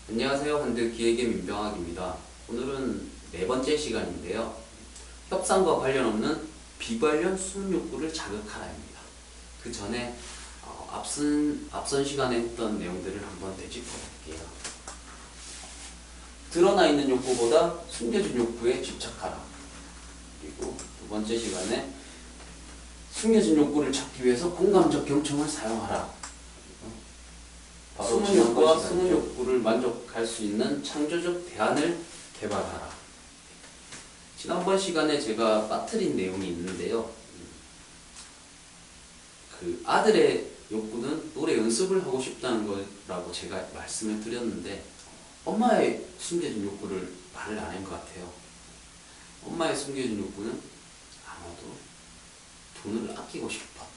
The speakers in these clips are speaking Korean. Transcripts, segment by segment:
안녕하세요. 한들기획의 민병학입니다. 오늘은 네 번째 시간인데요. 협상과 관련 없는 비관련 수문 욕구를 자극하라입니다. 그 전에 앞선 시간에 했던 내용들을 한번 되짚어 볼게요. 드러나 있는 욕구보다 숨겨진 욕구에 집착하라. 그리고 두 번째 시간에 숨겨진 욕구를 찾기 위해서 공감적 경청을 사용하라. 숨은 욕구와 숨은 욕구를 만족할 수 있는 창조적 대안을 개발하라. 지난번 시간에 제가 빠뜨린 내용이 있는데요. 그 아들의 욕구는 노래 연습을 하고 싶다는 거라고 제가 말씀을 드렸는데 엄마의 숨겨진 욕구를 말을 안 한 것 같아요. 엄마의 숨겨진 욕구는 아마도 돈을 아끼고 싶었다.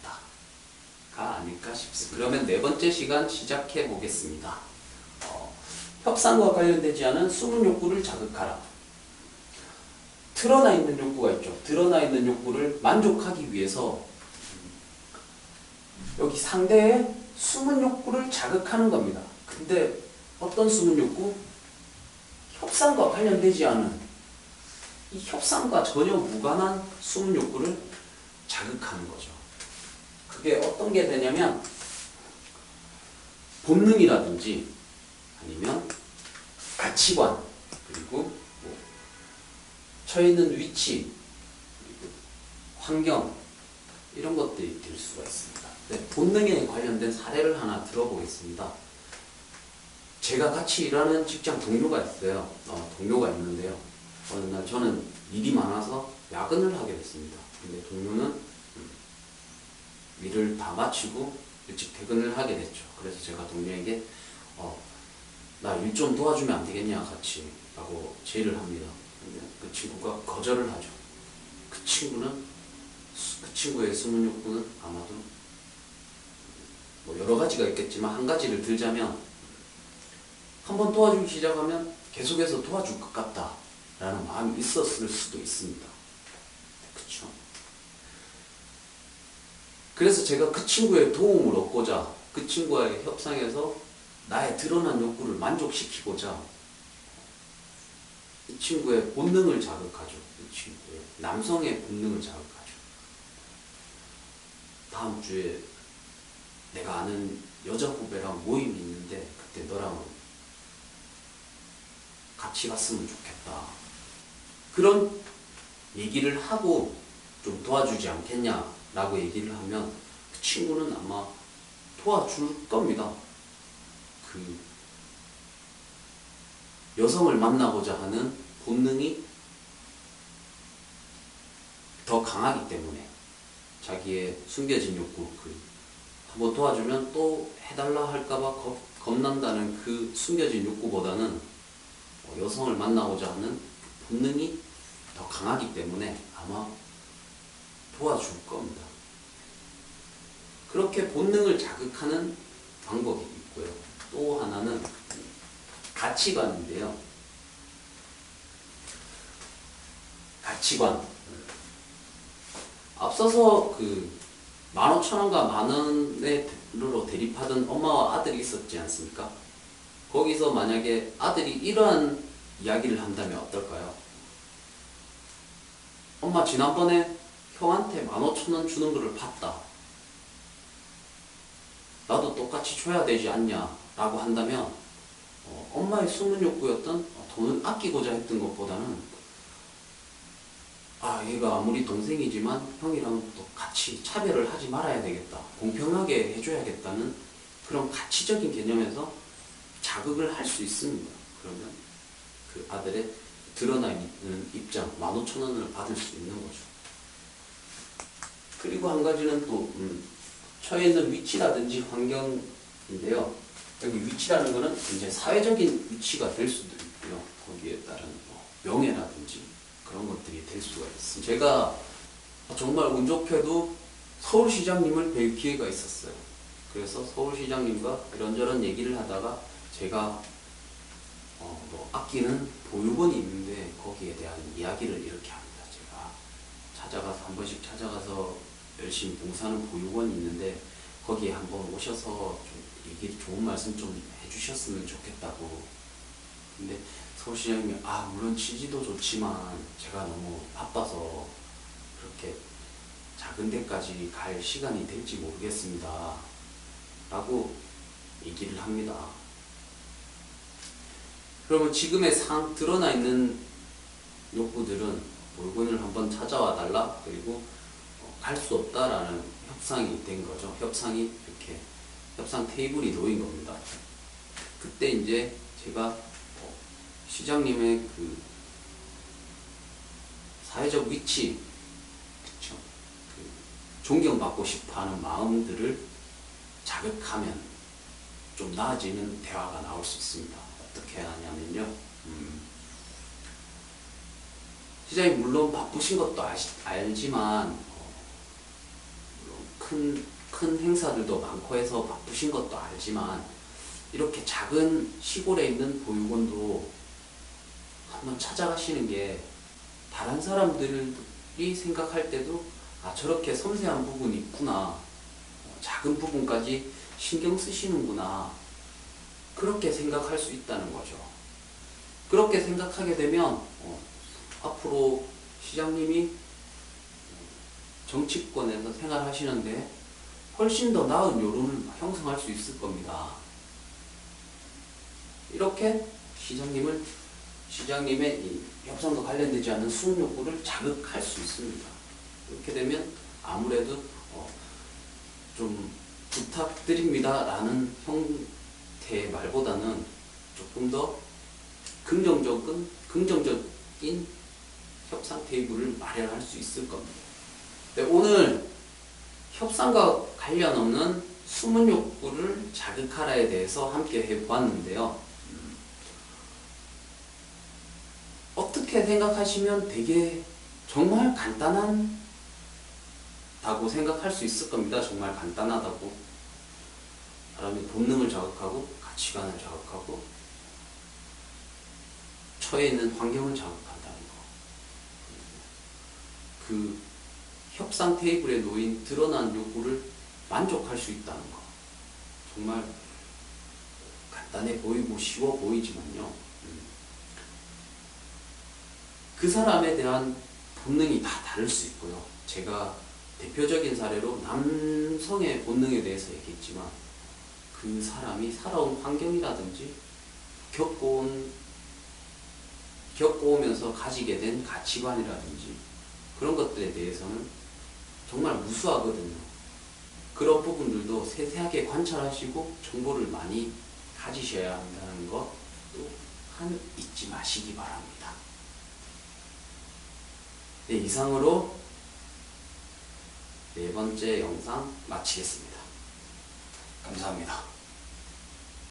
아닐까 싶습니다. 그러면 네 번째 시간 시작해 보겠습니다. 협상과 관련되지 않은 숨은 욕구를 자극하라. 드러나 있는 욕구가 있죠. 드러나 있는 욕구를 만족하기 위해서 여기 상대의 숨은 욕구를 자극하는 겁니다. 근데 어떤 숨은 욕구? 협상과 관련되지 않은 이 협상과 전혀 무관한 숨은 욕구를 자극하는 거죠. 그게 어떤 게 되냐면 본능이라든지 아니면 가치관, 그리고 처해 있는 위치, 그리고 환경, 이런 것들이 될 수가 있습니다. 네, 본능에 관련된 사례를 하나 들어보겠습니다. 제가 같이 일하는 직장 동료가 있어요. 동료가 있는데요. 어느 날 저는 일이 많아서 야근을 하게 됐습니다. 근데 동료는 일을 다 마치고 일찍 퇴근을 하게 됐죠. 그래서 제가 동료에게 나 일 좀 도와주면 안 되겠냐 같이 라고 제의를 합니다. 근데 그 친구가 거절을 하죠. 그 친구의 숨은 욕구는 아마도 여러 가지가 있겠지만 한 가지를 들자면 한번 도와주기 시작하면 계속해서 도와줄 것 같다 라는 마음이 있었을 수도 있습니다. 그쵸? 그래서 제가 그 친구의 도움을 얻고자, 그 친구와의 협상에서 나의 드러난 욕구를 만족시키고자 이 친구의 본능을 자극하죠. 이 친구의 남성의 본능을 자극하죠. 다음 주에 내가 아는 여자 후배랑 모임이 있는데 그때 너랑 같이 갔으면 좋겠다. 그런 얘기를 하고 좀 도와주지 않겠냐 라고 얘기를 하면 그 친구는 아마 도와줄 겁니다. 그 여성을 만나고자 하는 본능이 더 강하기 때문에 자기의 숨겨진 욕구, 한번 도와주면 또 해달라 할까봐 겁난다는 그 숨겨진 욕구보다는 여성을 만나고자 하는 본능이 더 강하기 때문에 아마 도와줄 겁니다. 그렇게 본능을 자극하는 방법이 있고요. 또 하나는 가치관인데요. 가치관. 앞서서 15,000원과 만원으로 대립하던 엄마와 아들이 있었지 않습니까? 거기서 만약에 아들이 이러한 이야기를 한다면 어떨까요? 엄마, 지난번에 형한테 15,000원 주는 거를 봤다. 나도 똑같이 줘야 되지 않냐 라고 한다면 엄마의 숨은 욕구였던 돈을 아끼고자 했던 것보다는 얘가 아무리 동생이지만 형이랑 또 같이 차별을 하지 말아야 되겠다. 공평하게 해줘야겠다는 그런 가치적인 개념에서 자극을 할 수 있습니다. 그러면 그 아들의 드러나 있는 입장 15,000원을 받을 수 있는 거죠. 그리고 한 가지는 또 처해 있는 위치라든지 환경인데요. 여기 위치라는 거는 이제 사회적인 위치가 될 수도 있고요. 거기에 따른 명예라든지 그런 것들이 될 수가 있습니다. 제가 정말 운 좋게도 서울시장님을 뵐 기회가 있었어요. 그래서 서울시장님과 이런저런 얘기를 하다가 제가 아끼는 보육원이 있는데 거기에 대한 이야기를 이렇게 합니다. 제가 한 번씩 찾아가서 열심히 봉사하는 보육원이 있는데 거기에 한번 오셔서 좀 좋은 말씀 좀 해주셨으면 좋겠다고 근데 서울시장님이 물론 취지도 좋지만 제가 너무 바빠서 그렇게 작은 데까지 갈 시간이 될지 모르겠습니다 라고 얘기를 합니다. 그러면 지금의 드러나 있는 욕구들은 보육원을 한번 찾아와 달라, 그리고 갈 수 없다라는 협상이 된 거죠. 협상이 이렇게 협상 테이블이 놓인 겁니다. 그때 이제 제가 시장님의 그 사회적 위치, 그쵸? 그 존경받고 싶어하는 마음들을 자극하면 좀 나아지는 대화가 나올 수 있습니다. 어떻게 하냐면요. 시장님 물론 바쁘신 것도 알지만 물론 큰 행사들도 많고 해서 바쁘신 것도 알지만 이렇게 작은 시골에 있는 보육원도 한번 찾아가시는 게 다른 사람들이 생각할 때도 저렇게 섬세한 부분이 있구나, 작은 부분까지 신경 쓰시는구나, 그렇게 생각할 수 있다는 거죠. 그렇게 생각하게 되면 앞으로 시장님이 정치권에서 생활하시는데 훨씬 더 나은 여론을 형성할 수 있을 겁니다. 이렇게 시장님의 이 협상과 관련되지 않은 수능 욕구를 자극할 수 있습니다. 이렇게 되면 아무래도 좀 부탁드립니다 라는 형태의 말보다는 조금 더 긍정적인 협상 테이블을 마련할 수 있을 겁니다. 네, 오늘 협상과 관련 없는 숨은 욕구를 자극하라에 대해서 함께 해보았는데요. 어떻게 생각하시면 되게 정말 간단하다고 생각할 수 있을 겁니다. 정말 간단하다고. 사람이 본능을 자극하고 가치관을 자극하고 처해 있는 환경을 자극한다는 거. 그 협상 테이블에 놓인 드러난 욕구를 만족할 수 있다는 거. 정말 간단해 보이고 쉬워 보이지만요. 그 사람에 대한 본능이 다 다를 수 있고요. 제가 대표적인 사례로 남성의 본능에 대해서 얘기했지만 그 사람이 살아온 환경이라든지 겪어오면서 가지게 된 가치관이라든지 그런 것들에 대해서는 정말 무수하거든요. 그런 부분들도 세세하게 관찰하시고 정보를 많이 가지셔야 한다는 것 또한 잊지 마시기 바랍니다. 네, 이상으로 4번째 영상 마치겠습니다. 감사합니다.